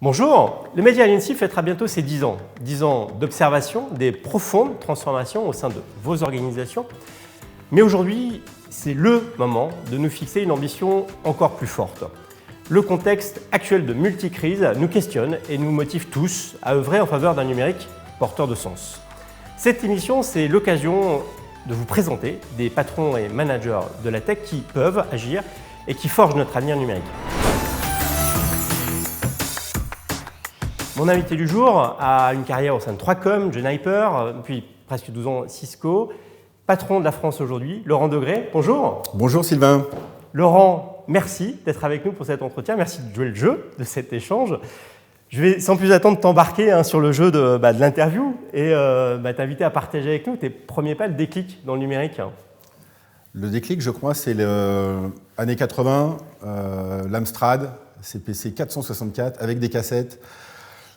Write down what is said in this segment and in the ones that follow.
Bonjour, le Media Agency fêtera bientôt ses 10 ans. 10 ans d'observation, des profondes transformations au sein de vos organisations. Mais aujourd'hui, c'est le moment de nous fixer une ambition encore plus forte. Le contexte actuel de multicrise nous questionne et nous motive tous à œuvrer en faveur d'un numérique porteur de sens. Cette émission, c'est l'occasion de vous présenter des patrons et managers de la tech qui peuvent agir et qui forgent notre avenir numérique. Mon invité du jour a une carrière au sein de 3Com, Juniper, puis presque 12 ans Cisco, patron de la France aujourd'hui, Laurent Degré. Bonjour. Bonjour Sylvain. Laurent, merci d'être avec nous pour cet entretien. Merci de jouer le jeu de cet échange. Je vais sans plus attendre t'embarquer sur le jeu de l'interview et t'inviter à partager avec nous tes premiers pas, le déclic dans le numérique. Le déclic, je crois, c'est l'année 80, l'Amstrad, CPC 464 avec des cassettes.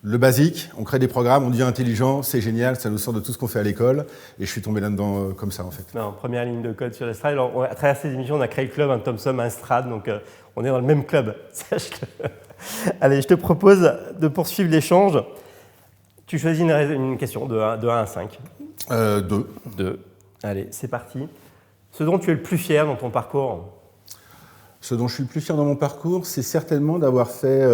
Le basique, on crée des programmes, on devient intelligent, c'est génial, ça nous sort de tout ce qu'on fait à l'école. Et je suis tombé là-dedans comme ça, en fait. Non, première ligne de code sur l'Amstrad. Alors, à travers ces émissions, on a créé le club, un Thomson, Amstrad, donc on est dans le même club, sache-le. Allez, je te propose de poursuivre l'échange. Tu choisis une question de 1 à 5. 2. 2. Allez, c'est parti. Ce dont tu es le plus fier dans ton parcours? Ce dont je suis le plus fier dans mon parcours, c'est certainement d'avoir fait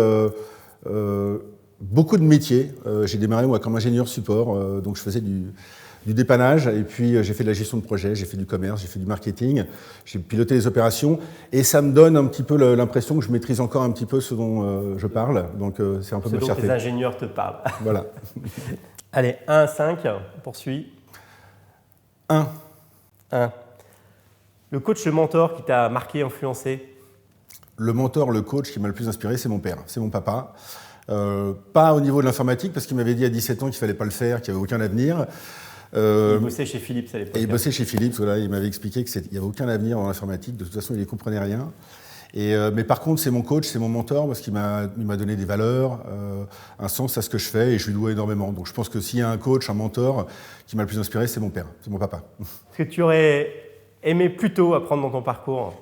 beaucoup de métiers. J'ai démarré moi comme ingénieur support, donc je faisais du dépannage, et puis j'ai fait de la gestion de projet, j'ai fait du commerce, j'ai fait du marketing, j'ai piloté les opérations, et ça me donne un petit peu l'impression que je maîtrise encore un petit peu ce dont je parle, donc c'est un peu ma fierté. Ce dont les ingénieurs te parlent. Voilà. Allez, 1 à 5, on poursuit. 1. Le coach, le mentor qui t'a marqué, influencé? Le mentor, le coach qui m'a le plus inspiré, c'est mon père, c'est mon papa. Pas au niveau de l'informatique, parce qu'il m'avait dit à 17 ans qu'il ne fallait pas le faire, qu'il n'y avait aucun avenir. Il bossait chez Philips à l'époque. Et il bossait chez Philips, voilà, il m'avait expliqué qu'il n'y avait aucun avenir dans l'informatique, de toute façon il ne comprenait rien. Mais par contre c'est mon coach, c'est mon mentor, parce qu'il m'a donné des valeurs, un sens à ce que je fais, et je lui dois énormément. Donc je pense que s'il y a un coach, un mentor qui m'a le plus inspiré, c'est mon père, c'est mon papa. Est-ce que tu aurais aimé plus tôt apprendre dans ton parcours?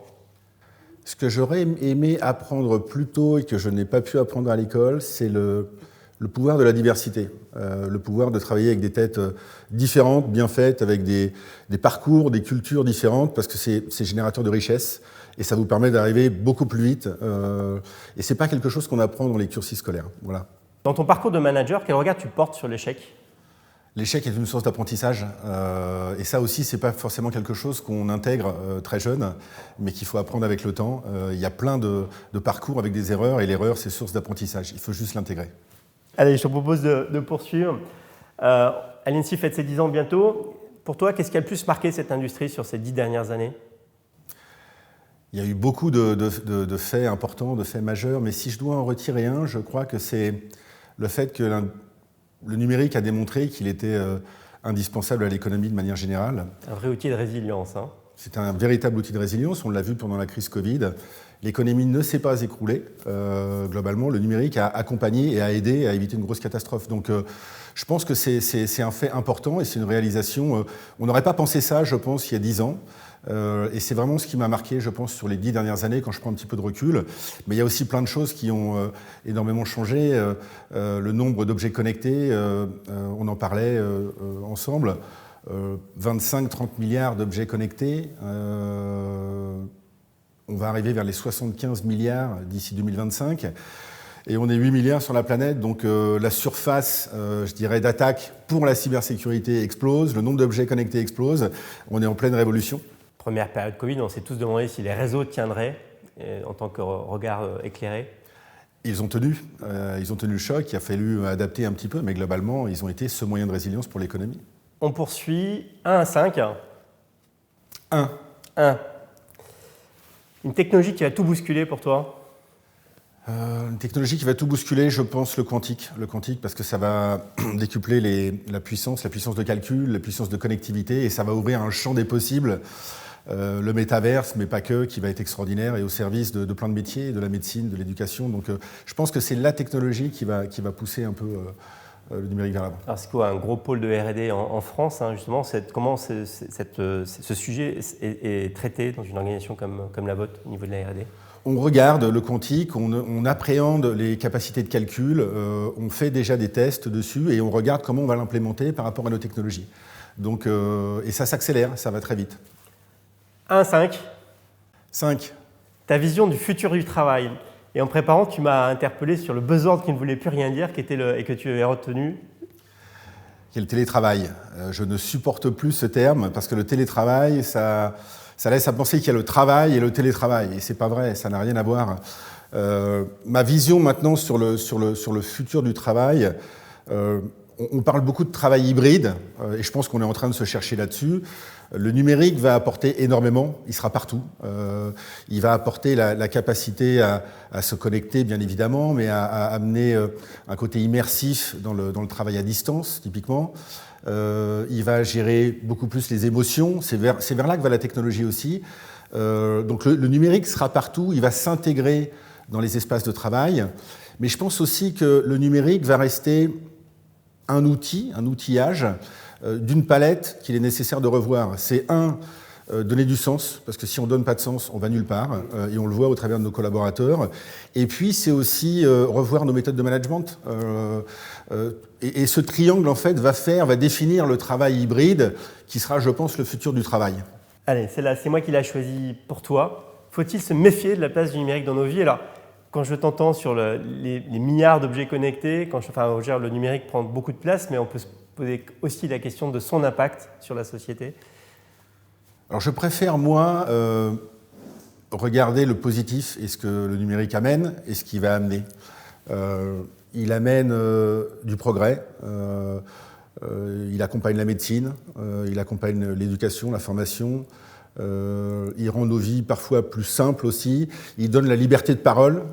Ce que j'aurais aimé apprendre plus tôt et que je n'ai pas pu apprendre à l'école, c'est le pouvoir de la diversité, le pouvoir de travailler avec des têtes différentes, bien faites, avec des parcours, des cultures différentes, parce que c'est générateur de richesse et ça vous permet d'arriver beaucoup plus vite. Et c'est pas quelque chose qu'on apprend dans les cursus scolaires. Voilà. Dans ton parcours de manager, quel regard tu portes sur l'échec? L'échec est une source d'apprentissage, et ça aussi, c'est pas forcément quelque chose qu'on intègre très jeune, mais qu'il faut apprendre avec le temps. Il y a plein de parcours avec des erreurs, et l'erreur, c'est source d'apprentissage. Il faut juste l'intégrer. Allez, je te propose de poursuivre. Alincy fête ses 10 ans bientôt. Pour toi, qu'est-ce qui a le plus marqué cette industrie sur ces 10 dernières années? Il y a eu beaucoup de faits importants, de faits majeurs, mais si je dois en retirer un, je crois que c'est le fait que le numérique a démontré qu'il était indispensable à l'économie de manière générale. Un vrai outil de résilience. C'est un véritable outil de résilience, on l'a vu pendant la crise Covid. L'économie ne s'est pas écroulée. Globalement, le numérique a accompagné et a aidé à éviter une grosse catastrophe. Donc je pense que c'est un fait important et c'est une réalisation. On n'aurait pas pensé ça, je pense, il y a 10 ans. Et c'est vraiment ce qui m'a marqué, je pense, sur les 10 dernières années, quand je prends un petit peu de recul. Mais il y a aussi plein de choses qui ont énormément changé. Le nombre d'objets connectés, on en parlait ensemble. 25-30 milliards d'objets connectés. On va arriver vers les 75 milliards d'ici 2025. Et on est 8 milliards sur la planète, donc la surface, je dirais, d'attaque pour la cybersécurité explose, le nombre d'objets connectés explose. On est en pleine révolution. Première période Covid, on s'est tous demandé si les réseaux tiendraient en tant que regard éclairé. Ils ont tenu le choc, il a fallu adapter un petit peu, mais globalement, ils ont été ce moyen de résilience pour l'économie. On poursuit 1 à 5. 1. Une technologie qui va tout bousculer pour toi? Une technologie qui va tout bousculer, je pense le quantique parce que ça va décupler la puissance de calcul, la puissance de connectivité, et ça va ouvrir un champ des possibles, le métaverse, mais pas que, qui va être extraordinaire et au service de plein de métiers, de la médecine, de l'éducation. Donc je pense que c'est la technologie qui va pousser un peu le numérique vers l'avant. Alors c'est quoi un gros pôle de R&D en France, justement, comment ce sujet est traité dans une organisation comme la vôtre au niveau de la R&D? on regarde le quantique, on appréhende les capacités de calcul, on fait déjà des tests dessus et on regarde comment on va l'implémenter par rapport à nos technologies. Donc, et ça s'accélère, ça va très vite. 1-5. 5. Ta vision du futur du travail. Et en préparant, tu m'as interpellé sur le buzzword qui ne voulait plus rien dire et que tu avais retenu. Qui est le télétravail. Je ne supporte plus ce terme parce que le télétravail, ça laisse à penser qu'il y a le travail et le télétravail. Et c'est pas vrai, ça n'a rien à voir. Ma vision maintenant sur le futur du travail, on parle beaucoup de travail hybride et je pense qu'on est en train de se chercher là-dessus. Le numérique va apporter énormément, il sera partout. Il va apporter la capacité à se connecter, bien évidemment, mais à amener un côté immersif dans le travail à distance, typiquement. Il va gérer beaucoup plus les émotions, c'est vers là que va la technologie aussi. Donc le numérique sera partout, il va s'intégrer dans les espaces de travail, mais je pense aussi que le numérique va rester un outil, un outillage d'une palette qu'il est nécessaire de revoir. C'est donner du sens, parce que si on ne donne pas de sens, on va nulle part, et on le voit au travers de nos collaborateurs. Et puis, c'est aussi revoir nos méthodes de management. Et ce triangle, en fait, va définir le travail hybride, qui sera, je pense, le futur du travail. Allez, celle-là, c'est moi qui l'ai choisie pour toi. Faut-il se méfier de la place du numérique dans nos vies? Alors, quand je t'entends sur les milliards d'objets connectés, le numérique prend beaucoup de place, mais on peut se poser aussi la question de son impact sur la société. Alors je préfère, moi, regarder le positif et ce que le numérique amène et ce qu'il va amener. Il amène du progrès, il accompagne la médecine, il accompagne l'éducation, la formation, il rend nos vies parfois plus simples aussi, il donne la liberté de parole,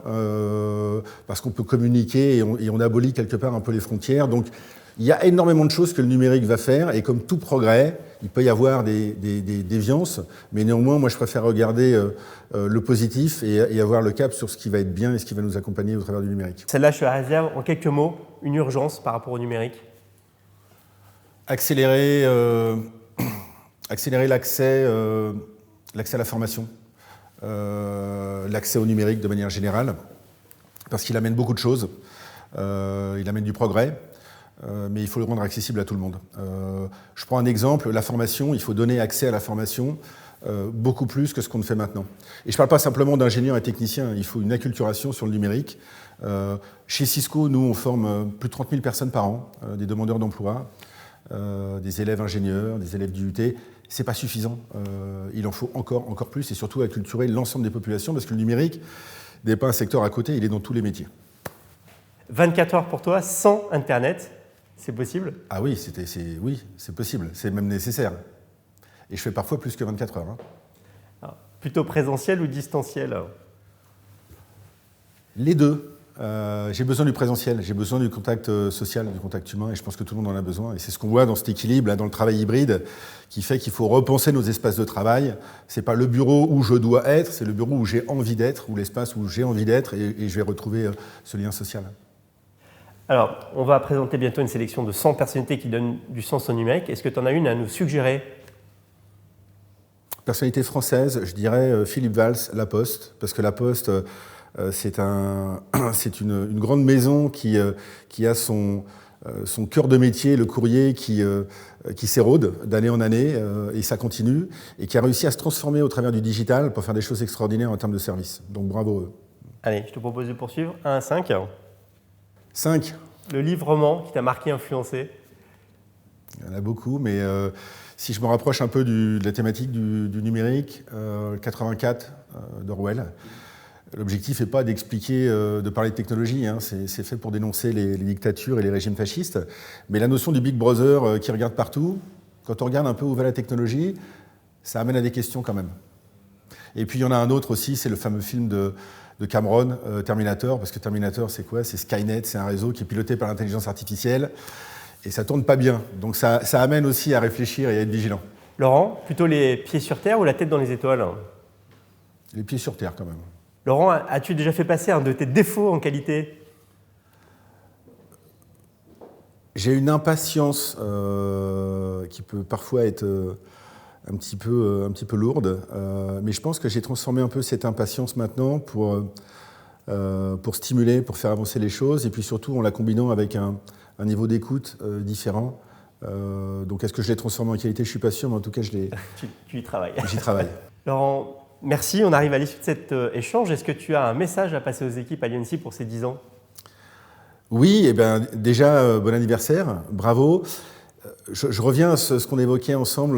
parce qu'on peut communiquer et on abolit quelque part un peu les frontières. Donc, il y a énormément de choses que le numérique va faire et comme tout progrès, il peut y avoir des déviances, mais néanmoins, moi je préfère regarder le positif et avoir le cap sur ce qui va être bien et ce qui va nous accompagner au travers du numérique. Celle-là, je la réserve en quelques mots, une urgence par rapport au numérique. Accélérer l'accès à la formation, l'accès au numérique de manière générale, parce qu'il amène beaucoup de choses, il amène du progrès. Mais il faut le rendre accessible à tout le monde. Je prends un exemple, la formation, il faut donner accès à la formation beaucoup plus que ce qu'on fait maintenant. Et je ne parle pas simplement d'ingénieurs et techniciens, il faut une acculturation sur le numérique. Chez Cisco, nous, on forme plus de 30 000 personnes par an, des demandeurs d'emploi, des élèves ingénieurs, des élèves d'IUT. Ce n'est pas suffisant, il en faut encore plus, et surtout acculturer l'ensemble des populations, parce que le numérique n'est pas un secteur à côté, il est dans tous les métiers. 24 heures pour toi, sans Internet, c'est possible? Ah oui, c'est possible, c'est même nécessaire. Et je fais parfois plus que 24 heures. Alors, plutôt présentiel ou distanciel? Les deux. J'ai besoin du présentiel, j'ai besoin du contact social, du contact humain, et je pense que tout le monde en a besoin. Et c'est ce qu'on voit dans cet équilibre, là, dans le travail hybride, qui fait qu'il faut repenser nos espaces de travail. C'est pas le bureau où je dois être, c'est le bureau où j'ai envie d'être, ou l'espace où j'ai envie d'être, et je vais retrouver ce lien social. Alors, on va présenter bientôt une sélection de 100 personnalités qui donnent du sens au numérique. Est-ce que tu en as une à nous suggérer? Personnalité française, je dirais Philippe Valls, La Poste, parce que La Poste, c'est une grande maison qui a son cœur de métier, le courrier, qui s'érode d'année en année, et ça continue, et qui a réussi à se transformer au travers du digital pour faire des choses extraordinaires en termes de service. Donc bravo eux. Allez, je te propose de poursuivre. 1 à 5. 5. Le livre-roman qui t'a marqué, influencé? Il y en a beaucoup, mais si je me rapproche un peu de la thématique du numérique, 84 d'Orwell. L'objectif n'est pas d'expliquer, de parler de technologie, hein, c'est fait pour dénoncer les dictatures et les régimes fascistes, mais la notion du Big Brother qui regarde partout, quand on regarde un peu où va la technologie, ça amène à des questions quand même. Et puis il y en a un autre aussi, c'est le fameux film de Cameron, Terminator, parce que Terminator c'est quoi? C'est Skynet, c'est un réseau qui est piloté par l'intelligence artificielle, et ça tourne pas bien. Donc ça amène aussi à réfléchir et à être vigilant. Laurent, plutôt les pieds sur terre ou la tête dans les étoiles? Les pieds sur terre quand même. Laurent, as-tu déjà fait passer un de tes défauts en qualité? J'ai une impatience qui peut parfois être un petit peu lourde. Mais je pense que j'ai transformé un peu cette impatience maintenant pour stimuler, pour faire avancer les choses, et puis surtout en la combinant avec un niveau d'écoute différent. Donc est-ce que je l'ai transformé en qualité? Je ne suis pas sûr, mais en tout cas, Tu y travailles. J'y travaille. Laurent, merci. On arrive à l'issue de cet échange. Est-ce que tu as un message à passer aux équipes à l'INSEE pour ces 10 ans? Oui, déjà, bon anniversaire, bravo. Je reviens à ce qu'on évoquait ensemble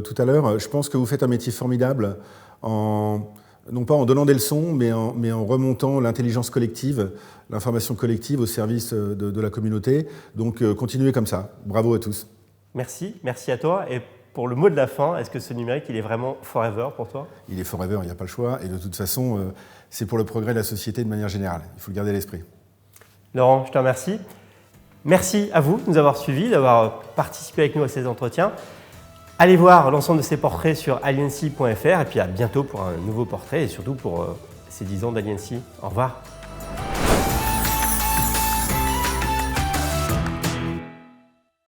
tout à l'heure. Je pense que vous faites un métier formidable, non pas en donnant des leçons, mais en remontant l'intelligence collective, l'information collective au service de la communauté. Donc continuez comme ça. Bravo à tous. Merci à toi. Et pour le mot de la fin, est-ce que ce numérique, il est vraiment forever pour toi? Il est forever, il n'y a pas le choix. Et de toute façon, c'est pour le progrès de la société de manière générale. Il faut le garder à l'esprit. Laurent, je te remercie. Merci à vous de nous avoir suivis, d'avoir participé avec nous à ces entretiens. Allez voir l'ensemble de ces portraits sur aliensea.fr et puis à bientôt pour un nouveau portrait et surtout pour ces 10 ans d'Aliensea. Au revoir.